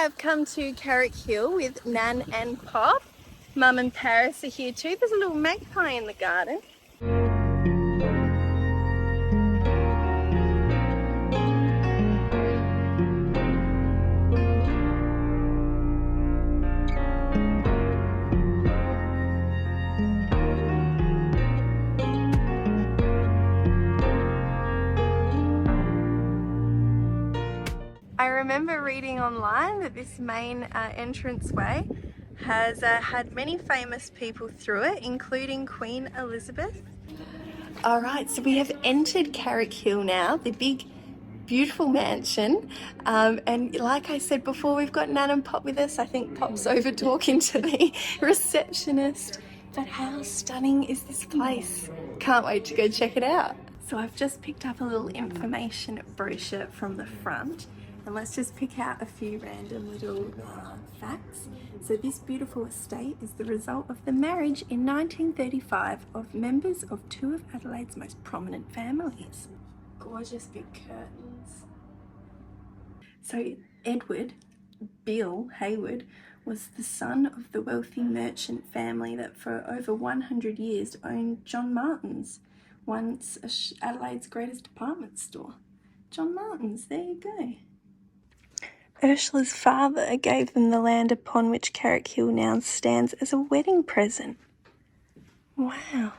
have come to Carrick Hill with Nan and Pop. Mum and Paris are here too. There's a little magpie in the garden. I remember reading online that this main entranceway has had many famous people through it, including Queen Elizabeth. Alright, so we have entered Carrick Hill now, the big beautiful mansion, and like I said before, we've got Nan and Pop with us. I think Pop's over talking to the receptionist, but how stunning is this place? Can't wait to go check it out. So I've just picked up a little information brochure from the front, and let's just pick out a few random little facts. So this beautiful estate is the result of the marriage in 1935 of members of two of Adelaide's most prominent families. Gorgeous big curtains. So Edward Bill Hayward was the son of the wealthy merchant family that for over 100 years owned John Martin's, once Adelaide's greatest department store. John Martin's, there you go. Ursula's father gave them the land upon which Carrick Hill now stands as a wedding present. Wow.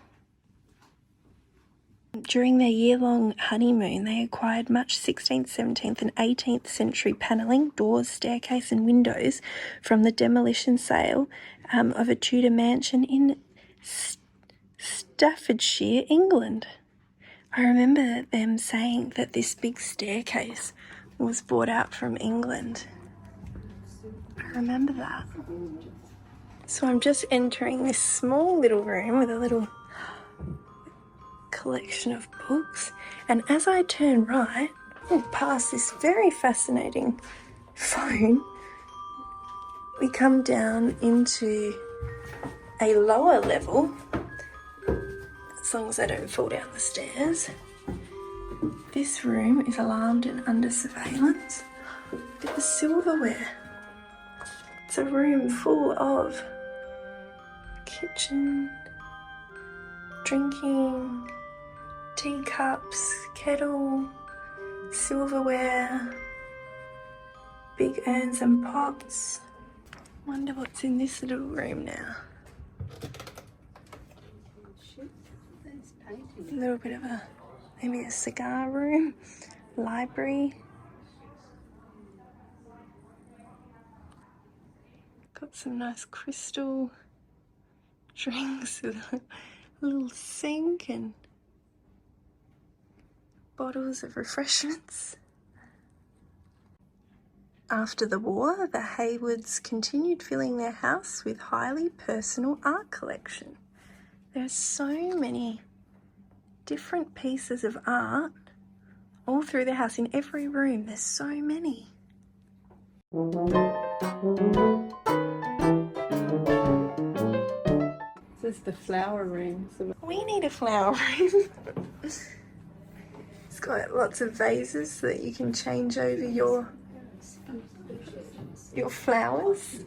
During their year-long honeymoon, they acquired much 16th, 17th and 18th century panelling, doors, staircase and windows from the demolition sale of a Tudor mansion in Staffordshire, England. I remember them saying that this big staircase was brought out from England. I remember that. So I'm just entering this small little room with a little collection of books, and as I turn right, past this very fascinating phone, we come down into a lower level, as long as I don't fall down the stairs. This room is alarmed and under surveillance. Look at the silverware. It's a room full of kitchen, drinking, teacups, kettle, silverware, big urns and pots. Wonder what's in this little room now. A little bit of maybe a cigar room, library. Got some nice crystal drinks with a little sink and bottles of refreshments. After the war, the Haywoods continued filling their house with highly personal art collection. There are so many different pieces of art all through the house. In every room, there's so many. This is the flower room. We need a flower room. It's got lots of vases so that you can change over your flowers.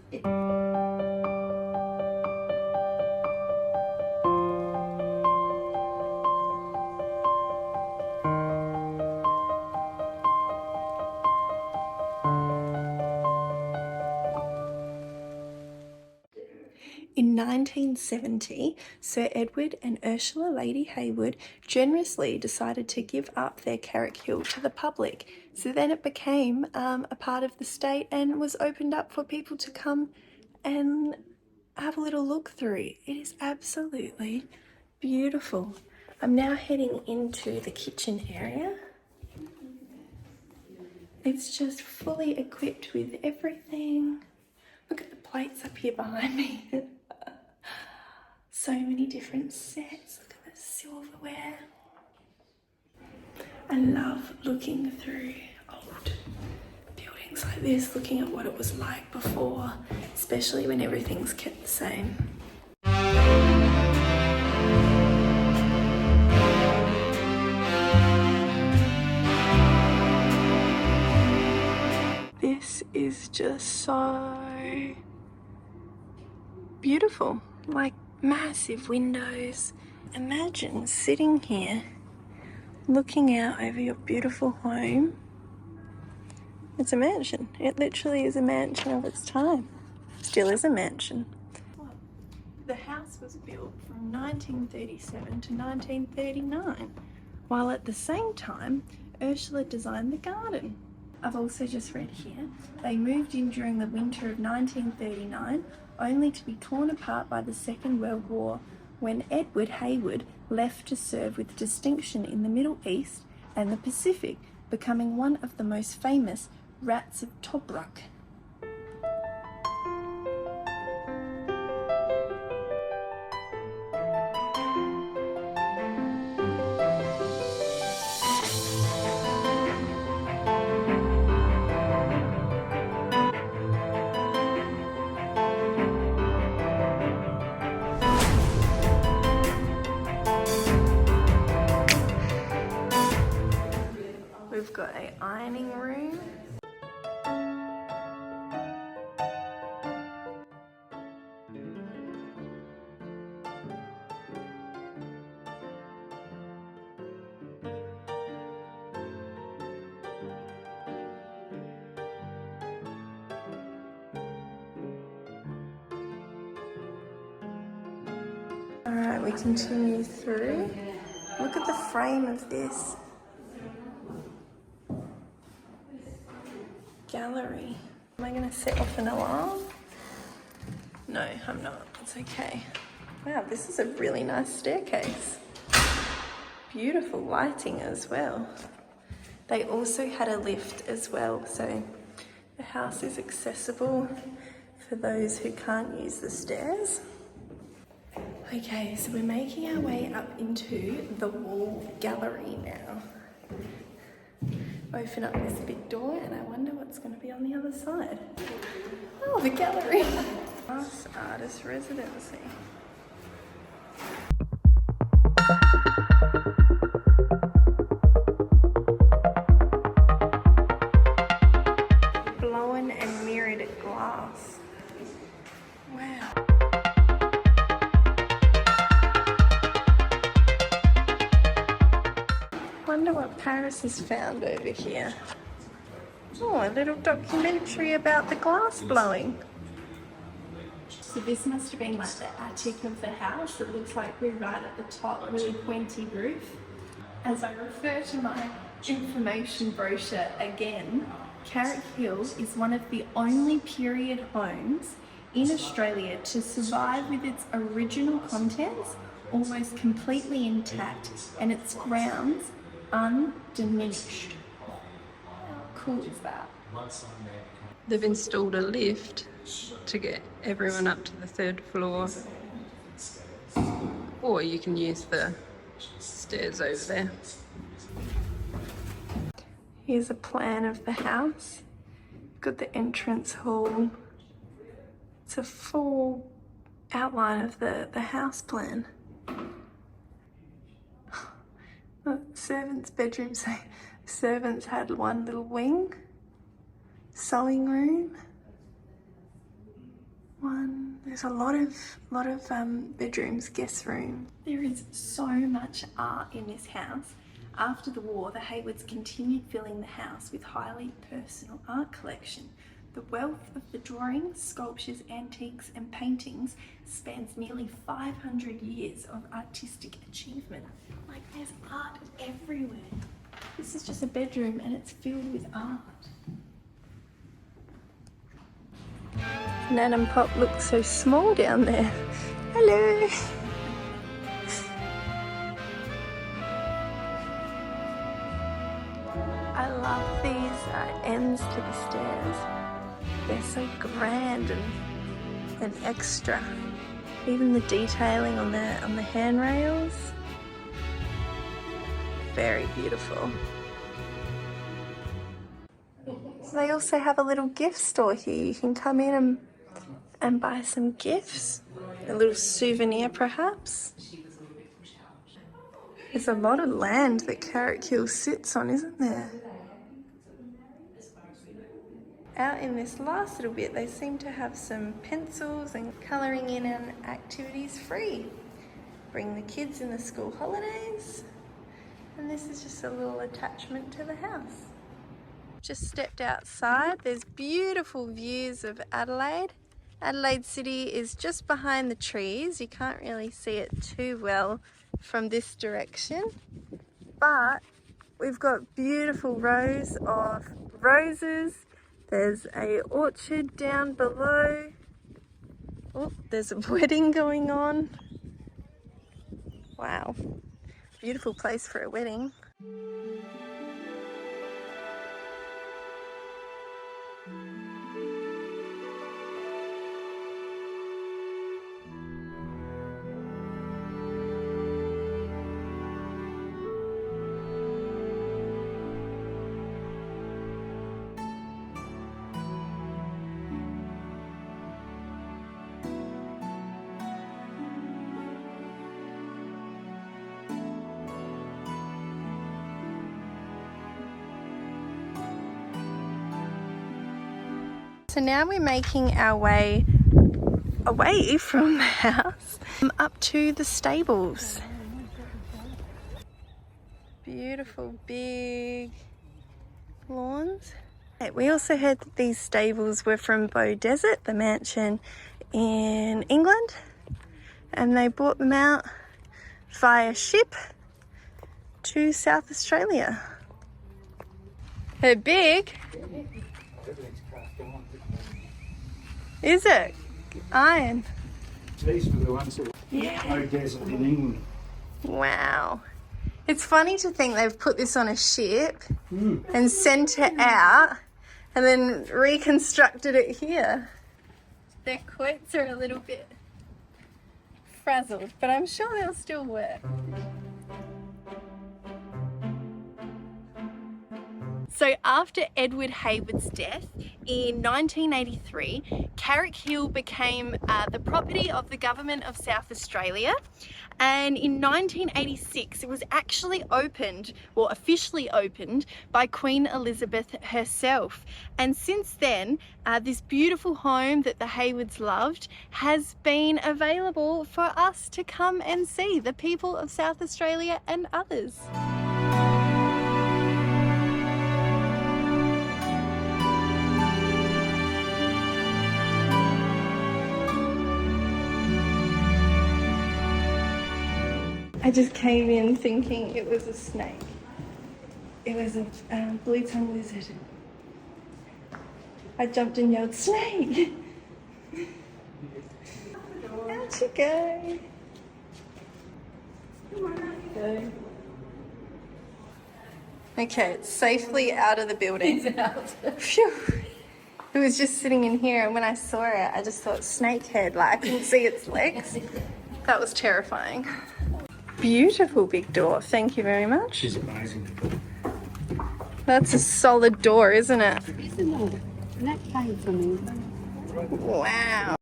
In 1970, Sir Edward and Ursula Lady Hayward generously decided to give up their Carrick Hill to the public. So then it became a part of the state and was opened up for people to come and have a little look through. It is absolutely beautiful. I'm now heading into the kitchen area. It's just fully equipped with everything. Look at the plates up here behind me. So many different sets. Look at the silverware. I love looking through old buildings like this, looking at what it was like before, especially when everything's kept the same. This is just so beautiful, like massive windows. Imagine sitting here looking out over your beautiful home. It's a mansion. It literally is a mansion of its time. Still is a mansion. The house was built from 1937 to 1939, while at the same time Ursula designed the garden. I've also just read here, they moved in during the winter of 1939, only to be torn apart by the Second World War, when Edward Hayward left to serve with distinction in the Middle East and the Pacific, becoming one of the most famous rats of Tobruk. We've got an ironing room. Alright, we continue through. Look at the frame of this gallery. Am I going to set off an alarm? No, I'm not. It's okay. Wow, this is a really nice staircase. Beautiful lighting as well. They also had a lift as well, so the house is accessible for those who can't use the stairs. Okay, so we're making our way up into the wall gallery now. Open up this big door and I wonder what's going to be on the other side. Oh, the gallery! Glass artist residency. Blown and mirrored glass. Wow. Wonder what Paris has found over here. Oh, a little documentary about the glass blowing. So this must have been like the attic of the house. It looks like we're right at the top, really pointy roof. As I refer to my information brochure again, Carrick Hill is one of the only period homes in Australia to survive with its original contents almost completely intact and its grounds undiminished. How cool is that? They've installed a lift to get everyone up to the third floor, or you can use the stairs over there. Here's a plan of the house. Got the entrance hall. It's a full outline of the house plan. Servants' bedroom, so servants had one little wing, sewing room. There's a lot of bedrooms, guest room. There is so much art in this house. After the war, the Haywards continued filling the house with highly personal art collection. The wealth of the drawings, sculptures, antiques and paintings spans nearly 500 years of artistic achievement. Like, there's art everywhere. This is just a bedroom and it's filled with art. Nan and Pop look so small down there. Hello! I love these ends to the stairs. They're so grand and extra. Even the detailing on the handrails. Very beautiful. So they also have a little gift store here. You can come in and buy some gifts. A little souvenir perhaps. There's a lot of land that Carrick Hill sits on, isn't there? out in this last little bit, they seem to have some pencils and colouring in and activities free. Bring the kids in the school holidays. And this is just a little attachment to the house. Just stepped outside. There's beautiful views of Adelaide. Adelaide City is just behind the trees. You can't really see it too well from this direction, but we've got beautiful rows of roses. There's a orchard down below. Oh, there's a wedding going on. Wow, beautiful place for a wedding. So now we're making our way away from the house up to the stables. Beautiful big lawns. We also heard that these stables were from Bow Desert, the mansion in England, and they brought them out via ship to South Australia. They're big. Is it? Iron. These were the ones that were Bow Desert in England. Wow. It's funny to think they've put this on a ship and sent it out and then reconstructed it here. Their quotes are a little bit frazzled, but I'm sure they'll still work. So after Edward Hayward's death in 1983, Carrick Hill became the property of the government of South Australia, and in 1986 it was actually opened, or officially opened, by Queen Elizabeth herself. And since then, this beautiful home that the Haywards loved has been available for us to come and see, the people of South Australia and others. I just came in thinking it was a snake. It was a blue-tongued lizard. I jumped and yelled, "Snake!" Out you go. Come on, out you go. Okay, it's safely out of the building. It's out. Phew. It was just sitting in here, and when I saw it, I just thought snakehead, like I couldn't see its legs. That was terrifying. Beautiful big door, thank you very much. She's amazing. That's a solid door, isn't it? Isn't it? And that came from England. Wow.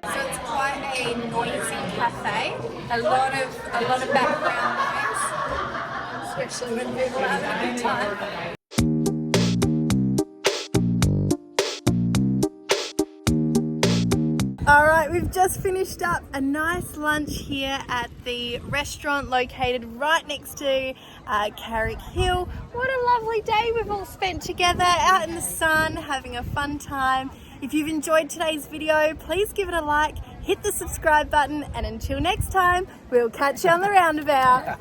So it's quite a noisy cafe. A lot of background noise, especially when people are having a good time. All right, we've just finished up a nice lunch here at the restaurant located right next to Carrick Hill. What a lovely day we've all spent together out in the sun, having a fun time. If you've enjoyed today's video, please give it a like, hit the subscribe button, and until next time, we'll catch you on the roundabout.